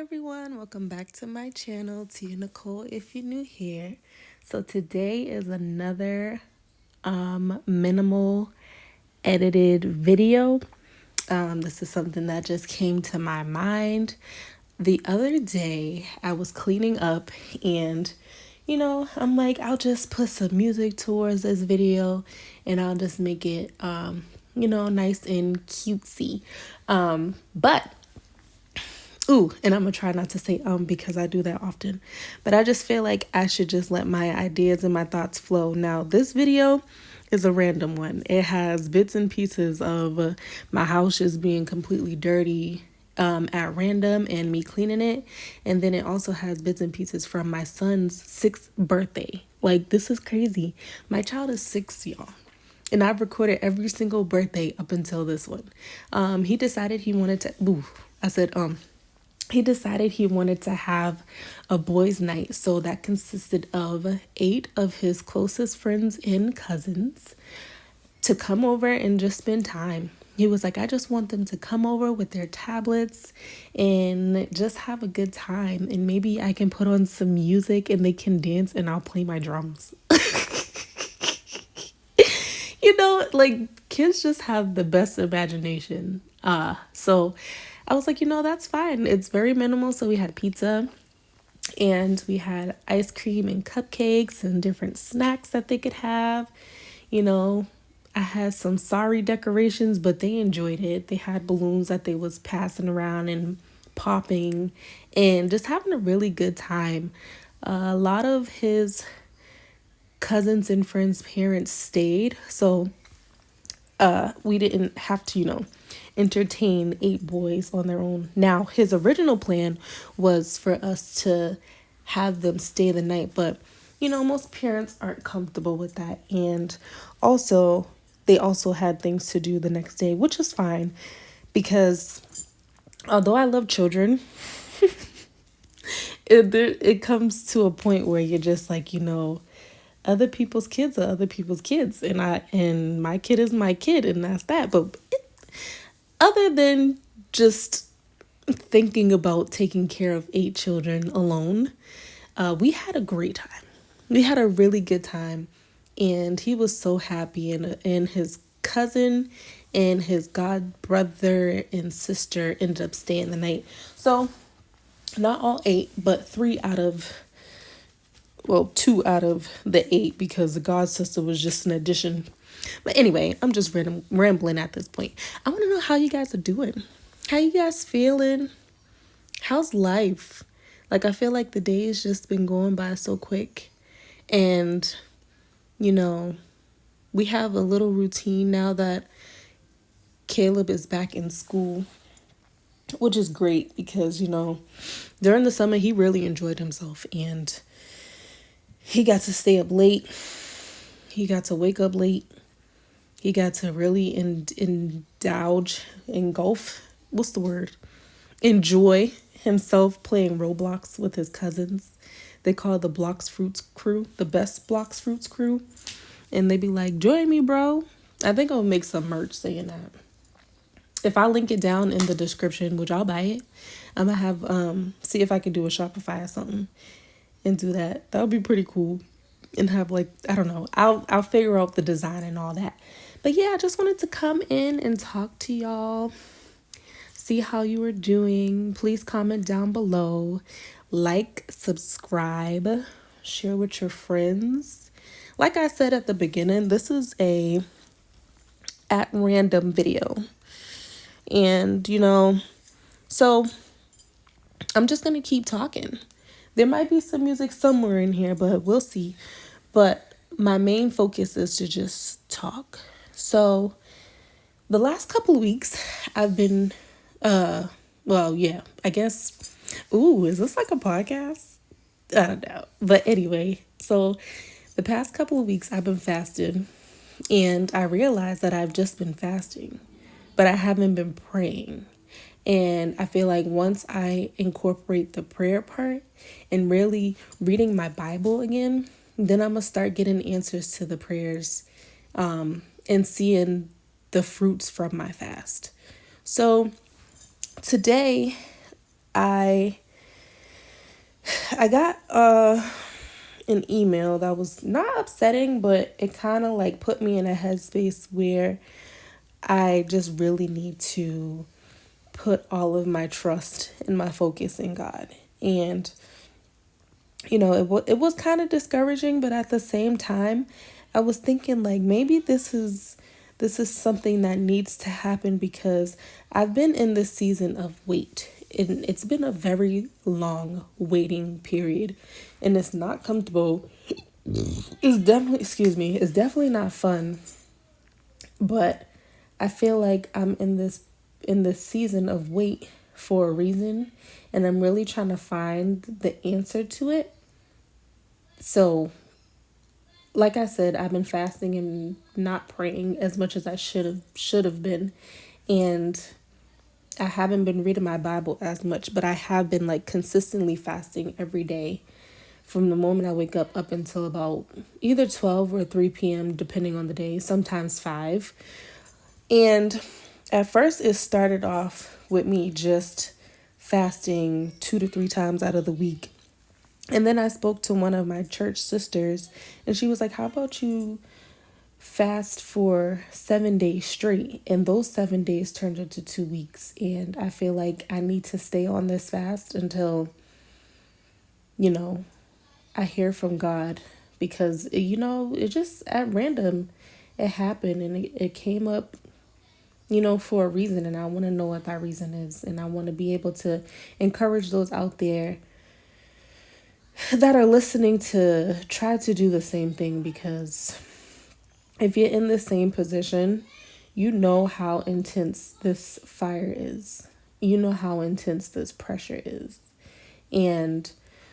everyone, welcome back to my channel, Tia Nicole, if you're new here. So today is another minimal edited video. This is something that just came to my mind. The other day I was cleaning up and I'm like, I'll just put some music towards this video and I'll just make it nice and cutesy. But ooh, and I'm gonna try not to say because I do that often. But I just feel like I should just let my ideas and my thoughts flow. Now, this video is a random one. It has bits and pieces of my house just being completely dirty at random and me cleaning it. And then it also has bits and pieces from my son's 6th birthday. Like, this is crazy. My child is 6, y'all. And I've recorded every single birthday up until this one. He decided he wanted to, he decided he wanted to have a boys' night. So that consisted of 8 of his closest friends and cousins to come over and just spend time. He was like, I just want them to come over with their tablets and just have a good time. And maybe I can put on some music and they can dance and I'll play my drums. Like kids just have the best imagination. So I was like, that's fine. It's very minimal. So we had pizza and we had ice cream and cupcakes and different snacks that they could have. I had some sorry decorations, but they enjoyed it. They had balloons that they was passing around and popping and just having a really good time. A lot of his cousins and friends' parents stayed, so we didn't have to, entertain 8 boys on their own. Now, his original plan was for us to have them stay the night, but most parents aren't comfortable with that. And also, they also had things to do the next day, which is fine because although I love children, it comes to a point where you're just like, other people's kids are other people's kids, and my kid is my kid, and that's that. But other than just thinking about taking care of 8 children alone, we had a great time. We had a really good time, and he was so happy, and his cousin and his god brother and sister ended up staying the night. So not all 8, but 2 out of the 8, because the god sister was just an addition. But anyway, I'm just rambling at this point. I want to know how you guys are doing. How you guys feeling? How's life? Like, I feel like the day's just been going by so quick. And, we have a little routine now that Caleb is back in school, which is great because, during the summer, he really enjoyed himself. And he got to stay up late. He got to wake up late. He got to really enjoy himself playing Roblox with his cousins. They call the Blox Fruits crew, the best Blox Fruits crew. And they be like, join me, bro. I think I'll make some merch saying that. If I link it down in the description, which I'll buy it, I'm gonna have see if I can do a Shopify or something and do that. That would be pretty cool. And have, like, I don't know, I'll figure out the design and all that. But yeah, I just wanted to come in and talk to y'all, see how you were doing. Please comment down below, like, subscribe, share with your friends. Like I said at the beginning, this is a at random video. And so I'm just gonna keep talking. There might be some music somewhere in here, but we'll see. But my main focus is to just talk. So the last couple of weeks I've been I guess, is this like a podcast? I don't know. But anyway, so the past couple of weeks I've been fasting, and I realized that I've just been fasting, but I haven't been praying. And I feel like once I incorporate the prayer part and really reading my Bible again, then I'm going to start getting answers to the prayers and seeing the fruits from my fast. So today I I got an email that was not upsetting, but it kind of like put me in a headspace where I just really need to put all of my trust and my focus in God. And it was kind of discouraging, but at the same time, I was thinking like maybe this is something that needs to happen because I've been in this season of wait. And it's been a very long waiting period, and it's not comfortable. It's definitely, excuse me, it's definitely not fun, but I feel like I'm in this season of wait for a reason, and I'm really trying to find the answer to it. So, like I said, I've been fasting and not praying as much as I should have been, and I haven't been reading my Bible as much, but I have been like consistently fasting every day from the moment I wake up until about either 12 or 3 p.m., depending on the day, sometimes 5. And at first, it started off with me just fasting 2 to 3 times out of the week. And then I spoke to one of my church sisters, and she was like, how about you fast for 7 days straight? And those 7 days turned into 2 weeks. And I feel like I need to stay on this fast until, you know, I hear from God, because, it just at random, it happened, and it came up, for a reason. And I want to know what that reason is. And I want to be able to encourage those out there that are listening to try to do the same thing, because if you're in the same position, you know how intense this fire is. You know how intense this pressure is. And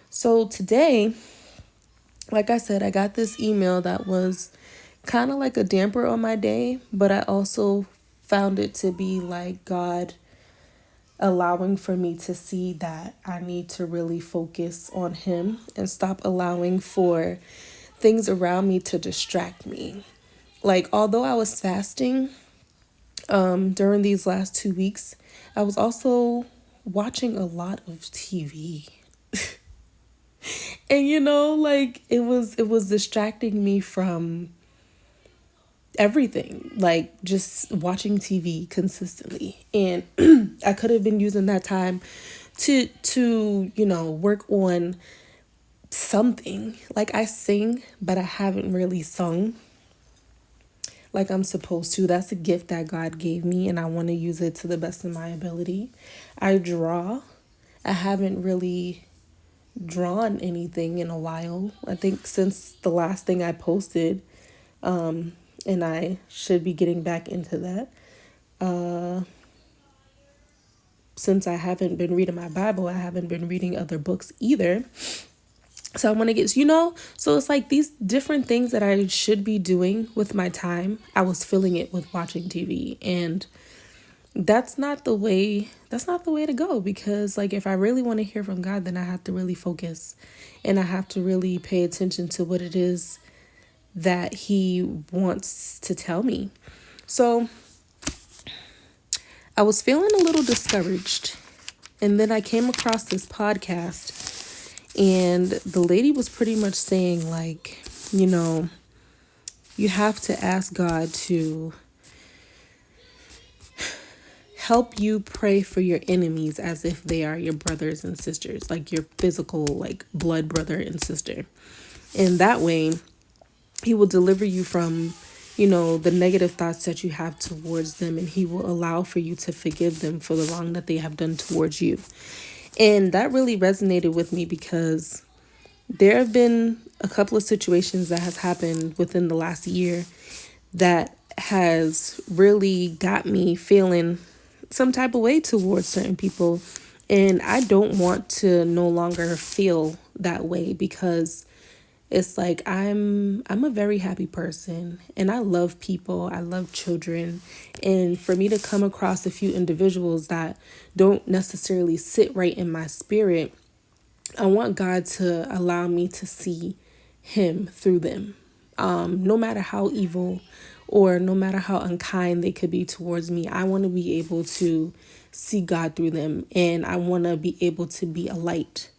so today, like I said, I got this email that was kind of like a damper on my day, but I also found it to be like God allowing for me to see that I need to really focus on Him and stop allowing for things around me to distract me. Like, although I was fasting during these last 2 weeks, I was also watching a lot of TV. And like it was distracting me from everything, like just watching TV consistently. And I could have been using that time to work on something. Like, I sing, but I haven't really sung like I'm supposed to. That's a gift that God gave me, and I want to use it to the best of my ability. I draw. I haven't really drawn anything in a while. I think since the last thing I posted, and I should be getting back into that. Since I haven't been reading my Bible, I haven't been reading other books either. So I want to so it's like these different things that I should be doing with my time. I was filling it with watching TV, and that's not the way to go, because like if I really want to hear from God, then I have to really focus, and I have to really pay attention to what it is that He wants to tell me. So I was feeling a little discouraged, and then I came across this podcast, and the lady was pretty much saying like, you have to ask God to help you pray for your enemies as if they are your brothers and sisters, like your physical, like blood brother and sister. And that way, He will deliver you from, the negative thoughts that you have towards them, and He will allow for you to forgive them for the wrong that they have done towards you. And that really resonated with me, because there have been a couple of situations that has happened within the last year that has really got me feeling some type of way towards certain people. And I don't want to no longer feel that way, because it's like I'm a very happy person, and I love people. I love children. And for me to come across a few individuals that don't necessarily sit right in my spirit, I want God to allow me to see Him through them. No matter how evil or no matter how unkind they could be towards me, I want to be able to see God through them, and I want to be able to be a light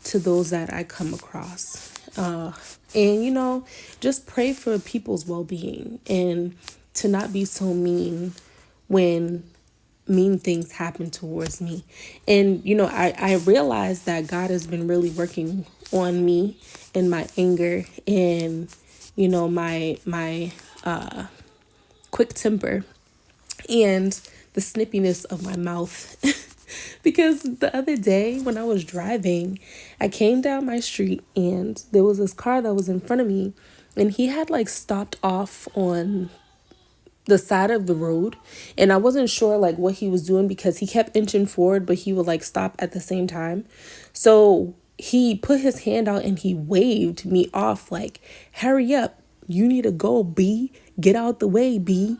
to those that I come across. And, just pray for people's well being and to not be so mean when mean things happen towards me. And, I realized that God has been really working on me and my anger and, my quick temper and the snippiness of my mouth. Because the other day when I was driving, I came down my street and there was this car that was in front of me, and he had like stopped off on the side of the road, and I wasn't sure like what he was doing because he kept inching forward, but he would like stop at the same time. So he put his hand out and he waved me off like, hurry up, you need to go, B, get out the way, B.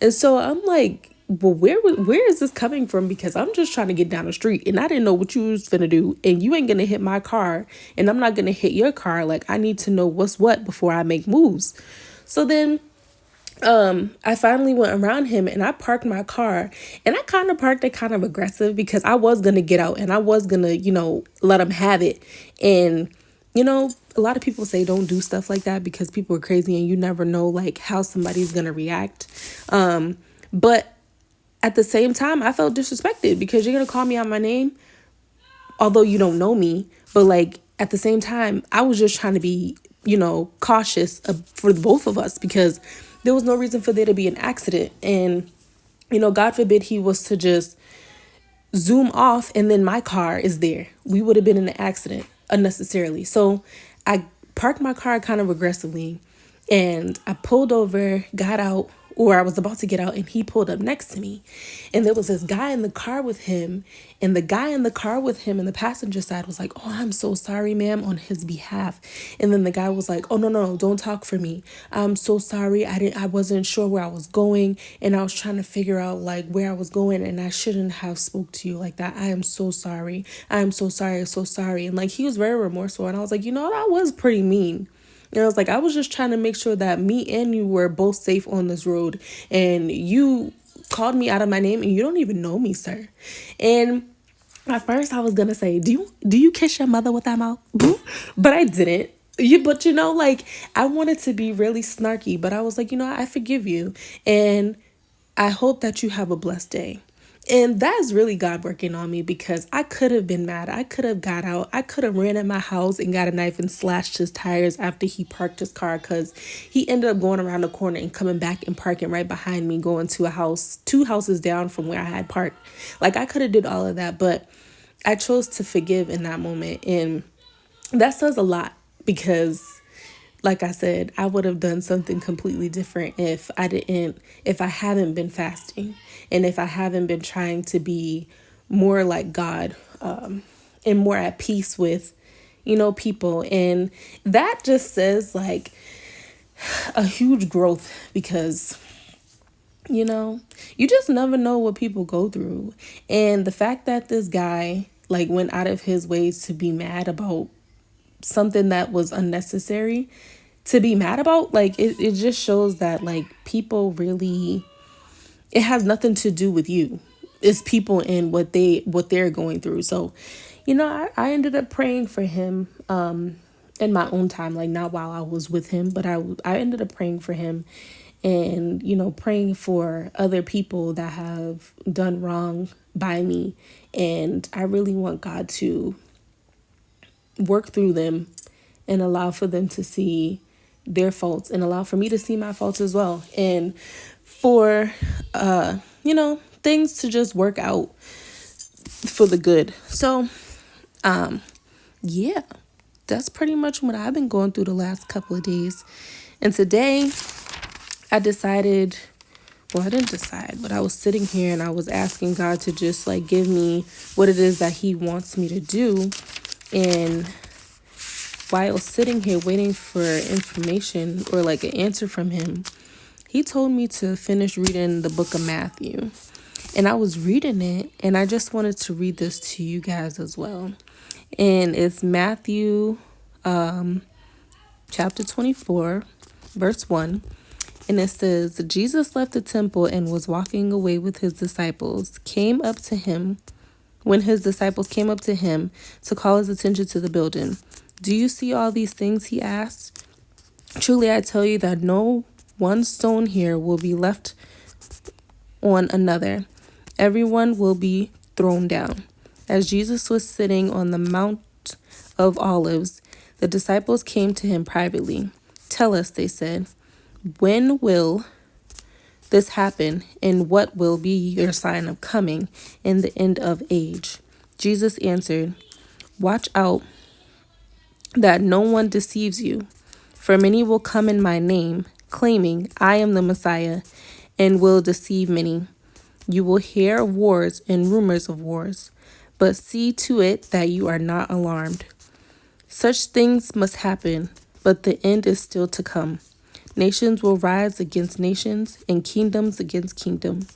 And so I'm like, well, where is this coming from? Because I'm just trying to get down the street and I didn't know what you was finna do, and you ain't gonna hit my car and I'm not gonna hit your car. Like, I need to know what's what before I make moves. So then I finally went around him and I parked my car, and I kind of parked it kind of aggressive because I was going to get out and I was going to, let him have it. And, a lot of people say don't do stuff like that because people are crazy and you never know like how somebody's going to react. But at the same time, I felt disrespected because you're going to call me out my name, although you don't know me. But like at the same time, I was just trying to be, cautious for both of us because there was no reason for there to be an accident. And, God forbid he was to just zoom off and then my car is there. We would have been in an accident unnecessarily. So I parked my car kind of aggressively and I pulled over, got out, or I was about to get out, and he pulled up next to me. And there was this guy in the car with him, and the guy in the car with him in the passenger side was like, oh, I'm so sorry, ma'am, on his behalf. And then the guy was like, oh, no, don't talk for me. I'm so sorry. I wasn't sure where I was going, and I was trying to figure out like where I was going, and I shouldn't have spoke to you like that. I am so sorry. I am so sorry. So sorry. And like, he was very remorseful. And I was like, that was pretty mean. And I was like, I was just trying to make sure that me and you were both safe on this road. And you called me out of my name and you don't even know me, sir. And at first I was going to say, do you kiss your mother with that mouth? But I didn't. But like, I wanted to be really snarky, but I was like, I forgive you. And I hope that you have a blessed day. And that's really God working on me because I could have been mad. I could have got out. I could have ran in my house and got a knife and slashed his tires after he parked his car, because he ended up going around the corner and coming back and parking right behind me, going to a house 2 houses down from where I had parked. Like, I could have did all of that, but I chose to forgive in that moment. And that says a lot because, like I said, I would have done something completely different if I haven't been fasting and if I haven't been trying to be more like God, and more at peace with, people. And that just says like a huge growth because, you just never know what people go through. And the fact that this guy like went out of his ways to be mad about something that was unnecessary to be mad about, like it just shows that like people really, it has nothing to do with you. It's people and what they're going through. So, I ended up praying for him in my own time, like not while I was with him, but I ended up praying for him and, praying for other people that have done wrong by me. And I really want God to work through them and allow for them to see their faults and allow for me to see my faults as well. And for, things to just work out for the good. So, yeah, that's pretty much what I've been going through the last couple of days. And today I decided, well, I didn't decide, but I was sitting here and I was asking God to just like give me what it is that he wants me to do. And while sitting here waiting for information or like an answer from him, he told me to finish reading the book of Matthew. And I was reading it, and I just wanted to read this to you guys as well. And it's Matthew chapter 24, verse 1. And it says, Jesus left the temple and was walking away with his disciples, came up to him when his disciples came up to him to call his attention to the building. "Do you see all these things?" he asked. "Truly, I tell you that no one stone here will be left on another. Everyone will be thrown down." As Jesus was sitting on the Mount of Olives, the disciples came to him privately. "Tell us," they said, "when will this happen, and what will be your sign of coming in the end of age?" Jesus answered, "Watch out that no one deceives you, for many will come in my name, claiming I am the Messiah, and will deceive many. You will hear of wars and rumors of wars, but see to it that you are not alarmed. Such things must happen, but the end is still to come. Nations will rise against nations, and kingdoms against kingdom.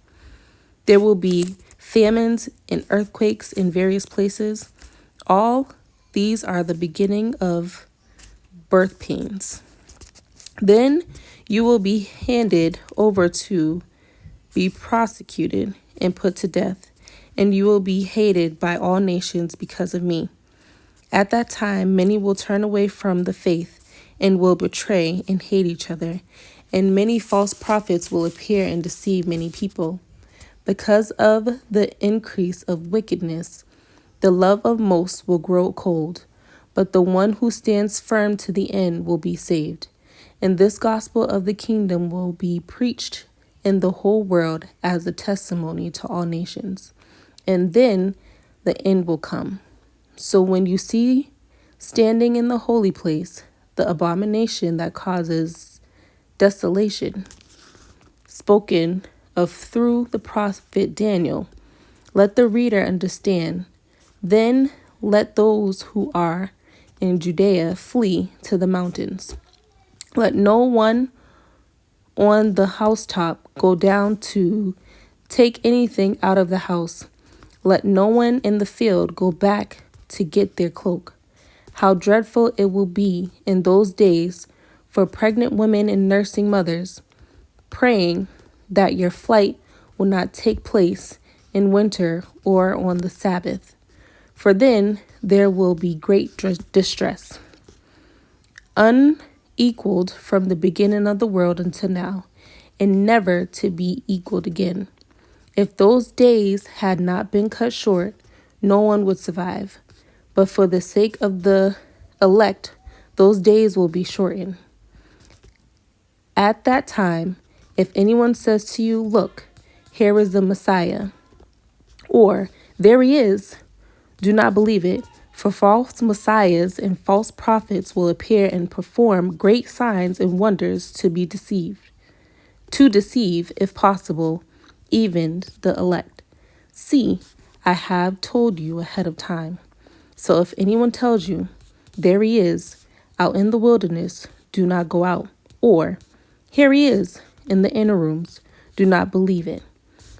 There will be famines and earthquakes in various places. All these are the beginning of birth pains. Then you will be handed over to be prosecuted and put to death, and you will be hated by all nations because of me. At that time, many will turn away from the faith and will betray and hate each other, and many false prophets will appear and deceive many people. Because of the increase of wickedness, the love of most will grow cold, but the one who stands firm to the end will be saved. And this gospel of the kingdom will be preached in the whole world as a testimony to all nations. And then the end will come. So when you see standing in the holy place the abomination that causes desolation, spoken of through the prophet Daniel, let the reader understand. Then let those who are in Judea flee to the mountains. Let no one on the housetop go down to take anything out of the house. Let no one in the field go back to get their cloak. How dreadful it will be in those days for pregnant women and nursing mothers, praying that your flight will not take place in winter or on the Sabbath, for then there will be great distress, unequaled from the beginning of the world until now, and never to be equaled again. If those days had not been cut short, no one would survive. But for the sake of the elect, those days will be shortened. At that time, if anyone says to you, 'Look, here is the Messiah,' or 'There he is,' do not believe it, for false messiahs and false prophets will appear and perform great signs and wonders to deceive, if possible, even the elect. See, I have told you ahead of time. So if anyone tells you, 'There he is, out in the wilderness,' do not go out. Or, 'Here he is, in the inner rooms,' do not believe it.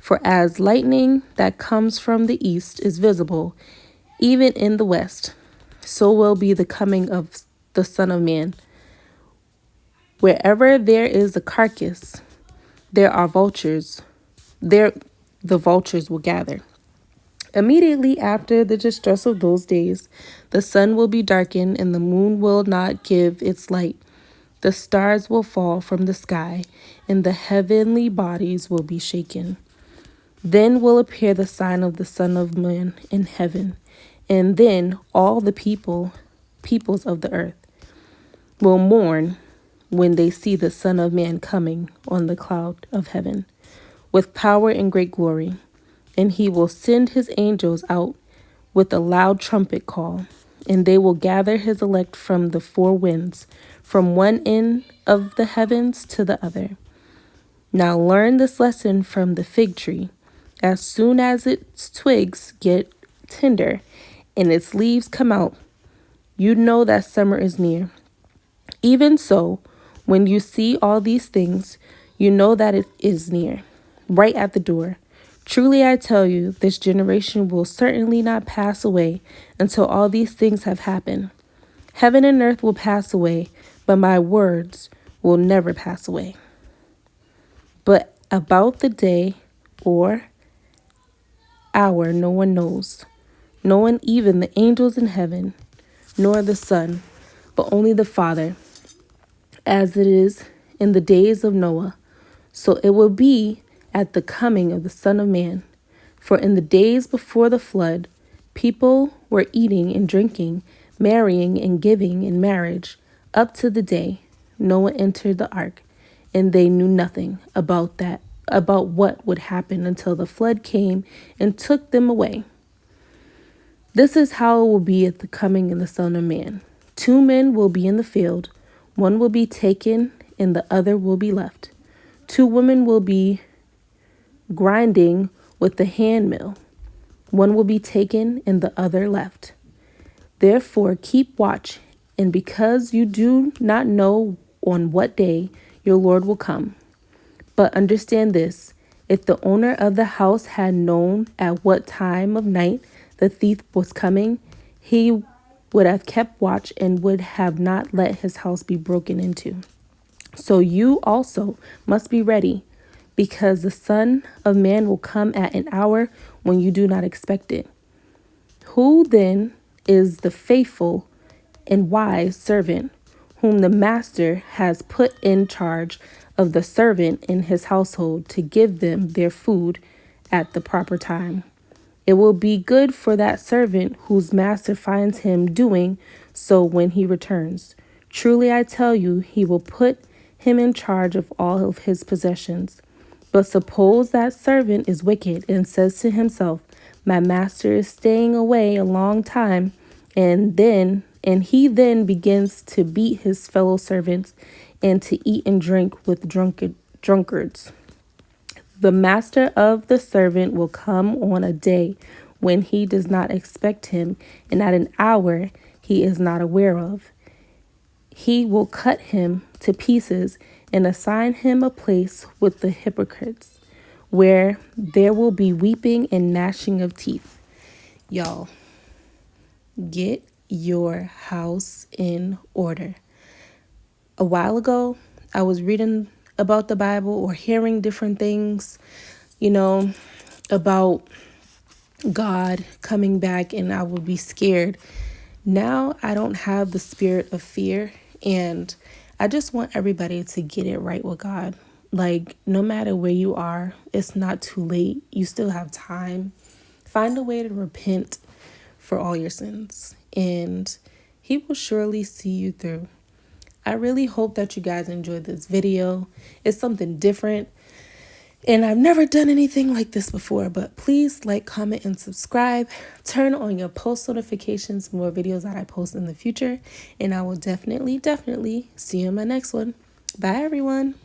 For as lightning that comes from the east is visible, even in the west, so will be the coming of the Son of Man. Wherever there is a carcass, there are vultures. There the vultures will gather. Immediately after the distress of those days, the sun will be darkened, and the moon will not give its light. The stars will fall from the sky, and the heavenly bodies will be shaken. Then will appear the sign of the Son of Man in heaven, and then all the peoples of the earth, will mourn when they see the Son of Man coming on the cloud of heaven, with power and great glory. And he will send his angels out with a loud trumpet call, and they will gather his elect from the four winds, from one end of the heavens to the other. Now learn this lesson from the fig tree. As soon as its twigs get tender and its leaves come out, you know that summer is near. Even so, when you see all these things, you know that it is near, right at the door. Truly I tell you, this generation will certainly not pass away until all these things have happened. Heaven and earth will pass away, but my words will never pass away. But about the day or hour no one knows, no one, even the angels in heaven, nor the Son, but only the Father. As it is in the days of Noah, so it will be at the coming of the Son of Man. For in the days before the flood, people were eating and drinking, marrying and giving in marriage, up to the day Noah entered the ark, and they knew nothing about what would happen until the flood came and took them away. This is how it will be at the coming of the Son of Man. 2 men will be in the field, one will be taken and the other will be left. 2 women will be grinding with the handmill, one will be taken and the other left. Therefore keep watch, and because you do not know on what day your Lord will come. But understand this, if the owner of the house had known at what time of night the thief was coming, he would have kept watch and would have not let his house be broken into. So you also must be ready, because the Son of Man will come at an hour when you do not expect it. Who then is the faithful and wise servant whom the master has put in charge of the servant in his household to give them their food at the proper time? It will be good for that servant whose master finds him doing so when he returns. Truly I tell you, he will put him in charge of all of his possessions. But suppose that servant is wicked and says to himself, my master is staying away a long time, and he then begins to beat his fellow servants and to eat and drink with drunkards. The master of the servant will come on a day when he does not expect him, and at an hour he is not aware of. He will cut him to pieces and assign him a place with the hypocrites, where there will be weeping and gnashing of teeth. Y'all, get your house in order. A while ago, I was reading about the Bible or hearing different things, about God coming back, and I would be scared. Now I don't have the spirit of fear, and I just want everybody to get it right with God. Like, no matter where you are, it's not too late. You still have time. Find a way to repent for all your sins, and he will surely see you through. I really hope that you guys enjoyed this video. It's something different, and I've never done anything like this before, but please like, comment, and subscribe. Turn on your post notifications for more videos that I post in the future, and I will definitely see you in my next one. Bye, everyone.